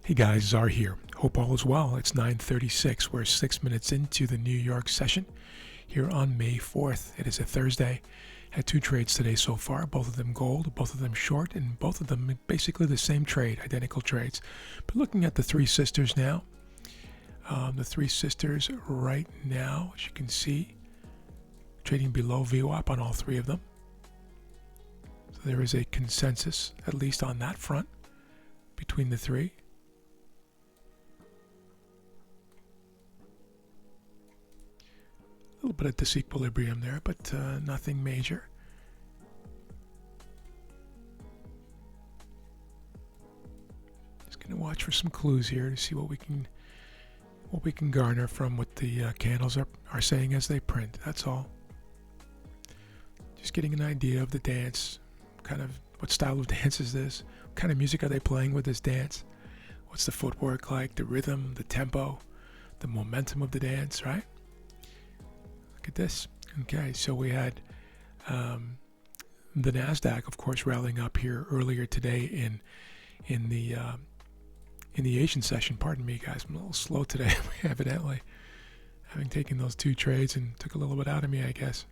Hey guys, Czar here. Hope all is well. It's 9:36. We're 6 minutes into the New York session here on May 4th. It is a Thursday. Had two trades today so far, both of them gold, both of them short, and both of them basically the same trade, identical trades. But looking at the Three Sisters now, the Three Sisters right now, as you can see, trading below VWAP on all three of them. So there is a consensus, at least on that front, between the three. A little bit of disequilibrium there, but nothing major. Just gonna watch for some clues here to see what we can garner from what the candles are saying as they print. That's all. Just getting an idea of the dance, kind of what style of dance is this? What kind of music are they playing with this dance? What's the footwork like? The rhythm, the tempo, the momentum of the dance, right? Look at this. Okay, so we had the Nasdaq, of course, rallying up here earlier today in the Asian session. Pardon me, guys. I'm a little slow today, evidently. Having taken those two trades and took a little bit out of me, I guess.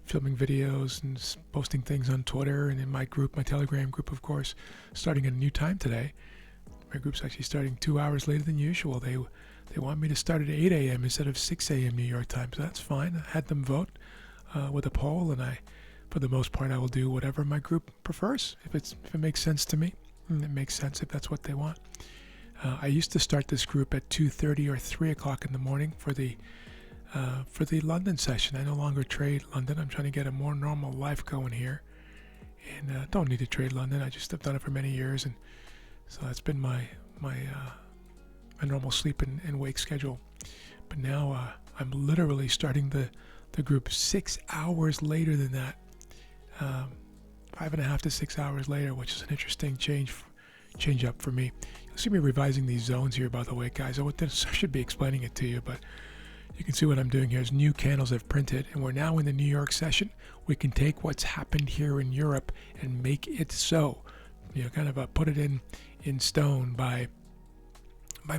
Filming videos and posting things on Twitter and in my group, my Telegram group, of course, starting at a new time today. My group's actually starting 2 hours later than usual. They want me to start at 8 a.m. instead of 6 a.m. New York time, so that's fine. I had them vote with a poll, and for the most part, I will do whatever my group prefers. If it makes sense to me, and it makes sense if that's what they want. I used to start this group at 2:30 or 3 o'clock in the morning for the London session. I no longer trade London. I'm trying to get a more normal life going here, and don't need to trade London. I just have done it for many years, and so that's been my normal sleep and wake schedule. But now I'm literally starting the group 6 hours later than that, 5.5 to 6 hours later, which is an interesting change up for me. You'll see me revising these zones here, by the way, guys. I should be explaining it to you, but you can see what I'm doing here is new candles have printed, and we're now in the New York session. We can take what's happened here in Europe and make it so. Kind of put it in stone by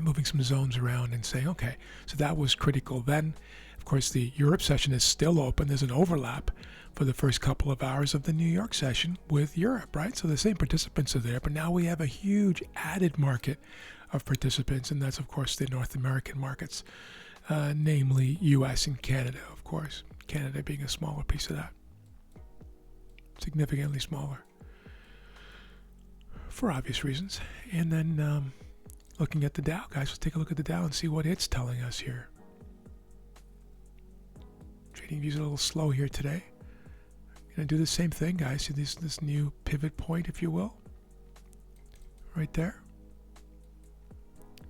moving some zones around and saying, okay, so that was critical. Then, of course, the Europe session is still open. There's an overlap for the first couple of hours of the New York session with Europe, right? So the same participants are there, but now we have a huge added market of participants, and that's, of course, the North American markets, namely U.S. and Canada, of course. Canada being a smaller piece of that, significantly smaller, for obvious reasons. And then looking at the Dow, guys, let's take a look at the Dow and see what it's telling us here. Trading views a little slow here today. Gonna do the same thing, guys. See this new pivot point, if you will, right there.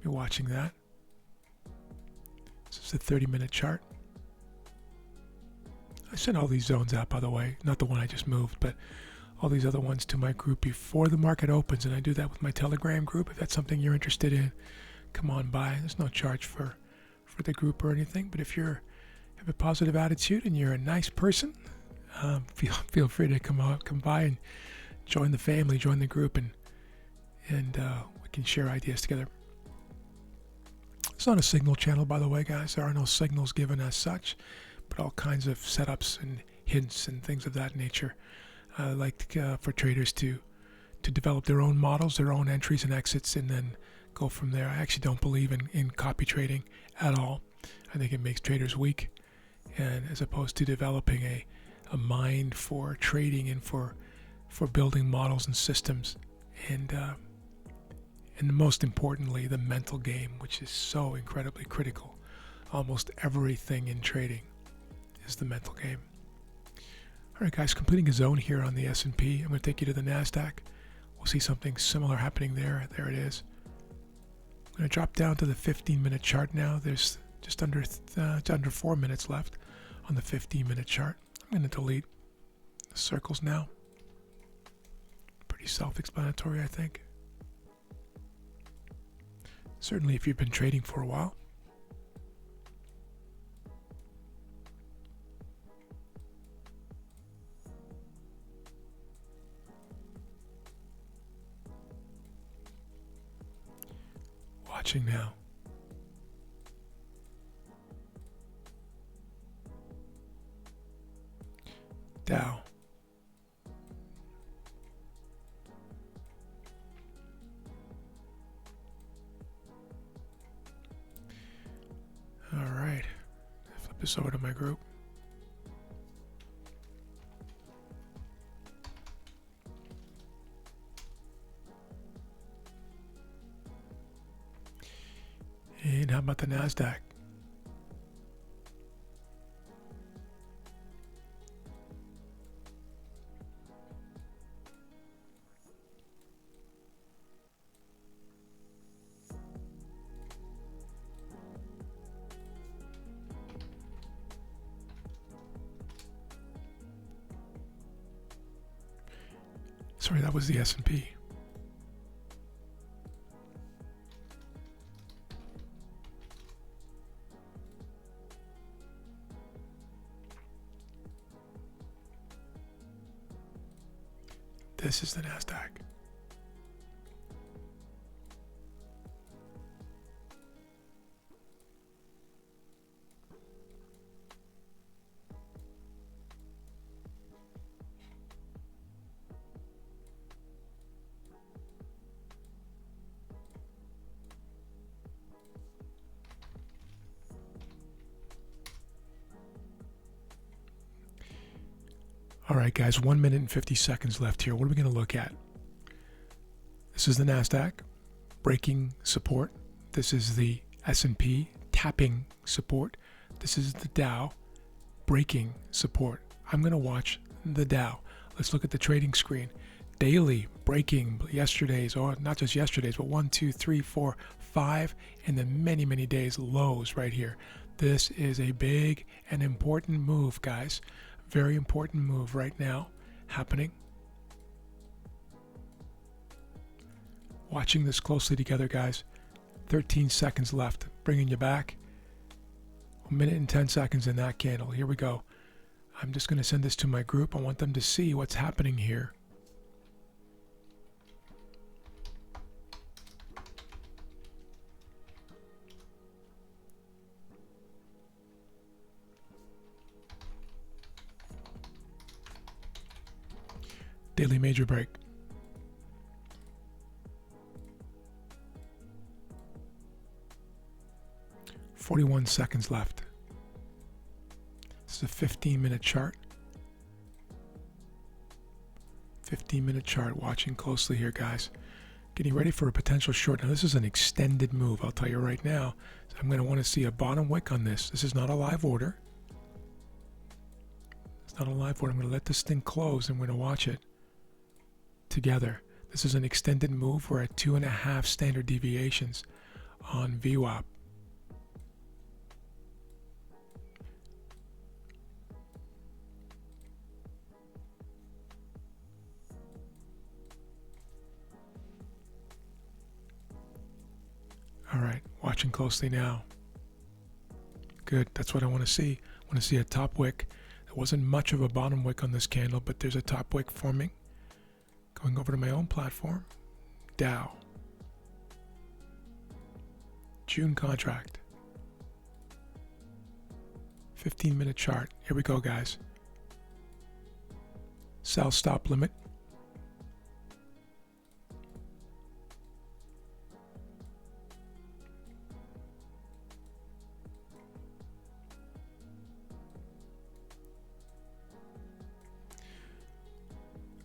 You're watching that. This is the 30-minute chart. I sent all these zones out, by the way, not the one I just moved, but all these other ones to my group before the market opens, and I do that with my Telegram group. If that's something you're interested in, come on by. There's no charge for the group or anything, but if you have a positive attitude and you're a nice person, feel free to come by and join the family, join the group, and we can share ideas together. It's not a signal channel, by the way, guys. There are no signals given as such, but all kinds of setups and hints and things of that nature. I like for traders to develop their own models, their own entries and exits, and then go from there. I actually don't believe in copy trading at all. I think it makes traders weak, and as opposed to developing a mind for trading and for building models and systems, and most importantly, the mental game, which is so incredibly critical. Almost everything in trading is the mental game. All right, guys, completing a zone here on the S&P. I'm going to take you to the Nasdaq. We'll see something similar happening there. There it is. I'm going to drop down to the 15-minute chart now. There's just under 4 minutes left on the 15-minute chart. I'm going to delete the circles now. Pretty self-explanatory, I think. Certainly if you've been trading for a while. watching now. Dow. All right. Flip this over to my group. And how about the NASDAQ? Sorry, that was the S&P. This is the NASDAQ. All right, guys, 1 minute and 50 seconds left here. What are we going to look at? This is the NASDAQ breaking support. This is the S&P tapping support. This is the Dow breaking support. I'm going to watch the Dow. Let's look at the trading screen. Daily breaking yesterday's, or not just yesterday's, but 1, 2, 3, 4, 5, and then many, many days lows right here. This is a big and important move, guys. Very important move right now happening. Watching this closely together, guys. 13 seconds left, bringing you back. 1 minute and 10 seconds in that candle. Here we go. I'm just going to send this to my group. I want them to see what's happening here. Daily major break. "41 seconds left. This is a 15-minute chart. 15-minute chart. Watching closely here, guys. Getting ready for a potential short. Now, this is an extended move, I'll tell you right now. So I'm going to want to see a bottom wick on this. This is not a live order. It's not a live order. I'm going to let this thing close and we're going to watch it together. This is an extended move. We're at 2.5 standard deviations on VWAP. All right, watching closely now. Good, that's what I want to see. I want to see a top wick. There wasn't much of a bottom wick on this candle, but there's a top wick forming. Going over to my own platform, Dow. June contract. 15-minute chart. Here we go, guys. Sell stop limit.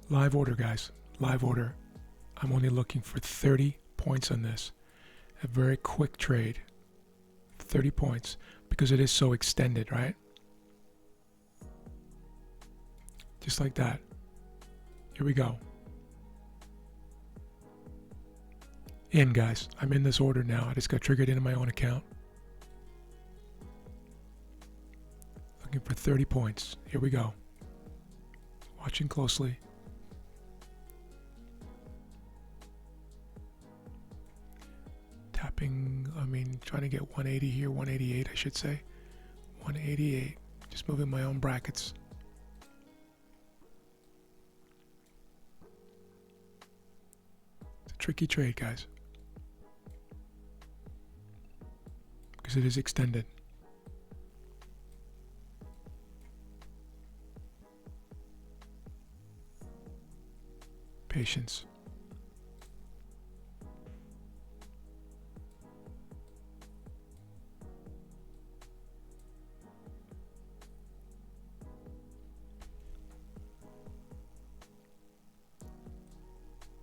Live order, guys. Live order. I'm only looking for 30 points on this. A very quick trade. 30 points because it is so extended, right? Just like that. Here we go. In, guys. I'm in this order now. I just got triggered into my own account. Looking for 30 points. Here we go. Watching closely. Trying to get 180 here, 188 I should say. 188. Just moving my own brackets. It's a tricky trade, guys. because it is extended. Patience.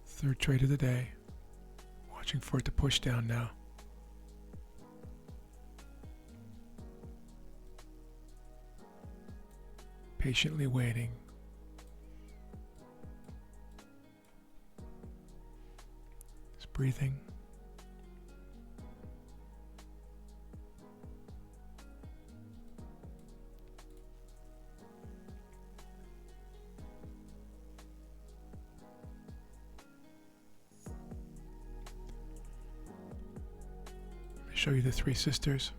Third trade of the day. Watching for it to push down now. Patiently waiting. Just breathing. Show you the three sisters.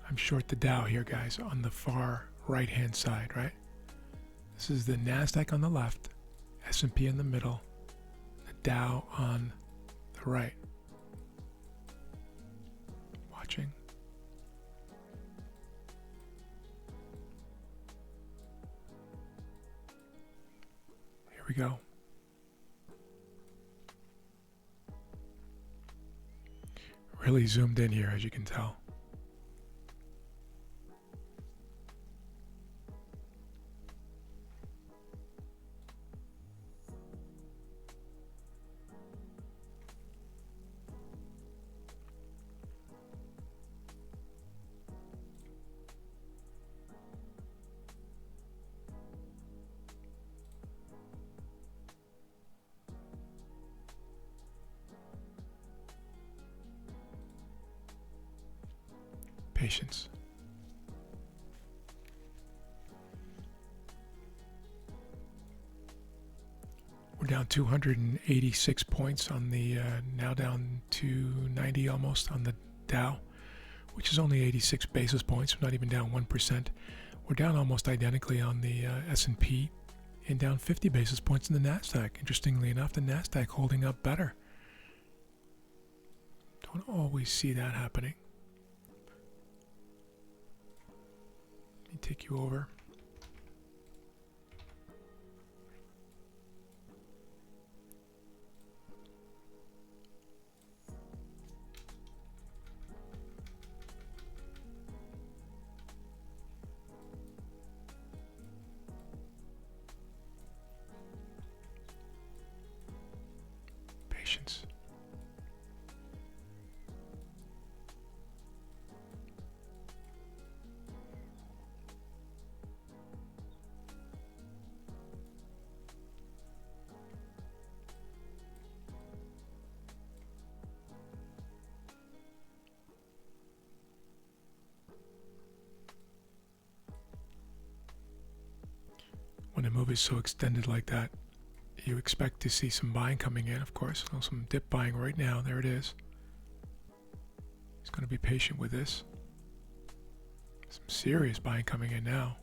I'm short the Dow here, guys, on the far right hand side, right? This is the NASDAQ on the left, S&P in the middle, the Dow on the right. Watching. Here we go. Really zoomed in here, as you can tell. Patience. We're down 286 points on the, now down to 90 almost on the Dow, which is only 86 basis points. We're not even down 1%. We're down almost identically on the S&P and down 50 basis points in the NASDAQ. Interestingly enough, the NASDAQ holding up better. Don't always see that happening. Let me take you over. Patience. When a move is so extended like that, you expect to see some buying coming in, of course. Some dip buying right now. There it is. He's going to be patient with this. Some serious buying coming in now.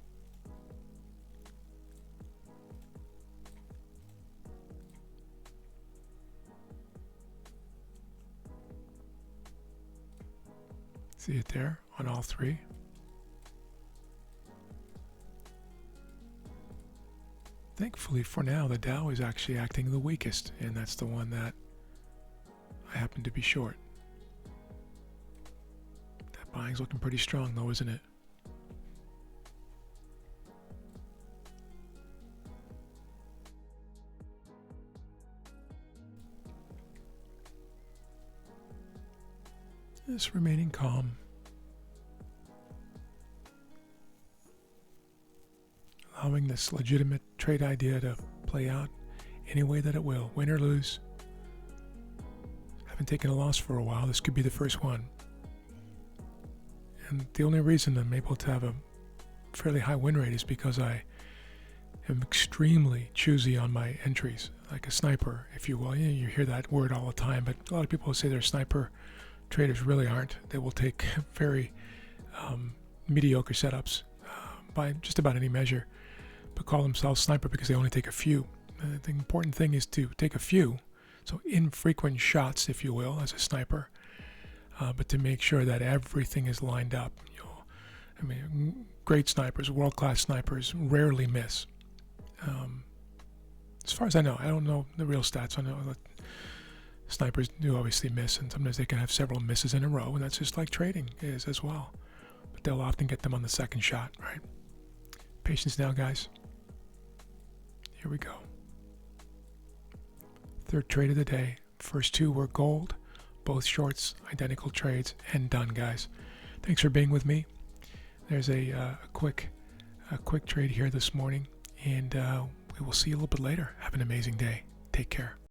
See it there on all three. Thankfully, for now, the Dow is actually acting the weakest, and that's the one that I happen to be short. That buying's looking pretty strong, though, isn't it? Just remaining calm. Allowing this legitimate trade idea to play out any way that it will, win or lose. Haven't taken a loss for a while. This could be the first one. And the only reason I'm able to have a fairly high win rate is because I am extremely choosy on my entries, like a sniper, if you will. You hear that word all the time, but a lot of people say they're sniper traders really aren't. They will take very mediocre setups by just about any measure, but call themselves sniper because they only take a few. The important thing is to take a few So infrequent shots, if you will, as a sniper, but to make sure that everything is lined up. I mean, great snipers, world-class snipers rarely miss. As far as I know, I don't know the real stats. I know that snipers do obviously miss, and sometimes they can have several misses in a row, and that's just like trading is as well. But they'll often get them on the second shot, right? Patience now, guys. Here we go. Third trade of the day. First two were gold, both shorts, identical trades, and done, guys. Thanks for being with me. There's a quick trade here this morning, and we will see you a little bit later. Have an amazing day. Take care.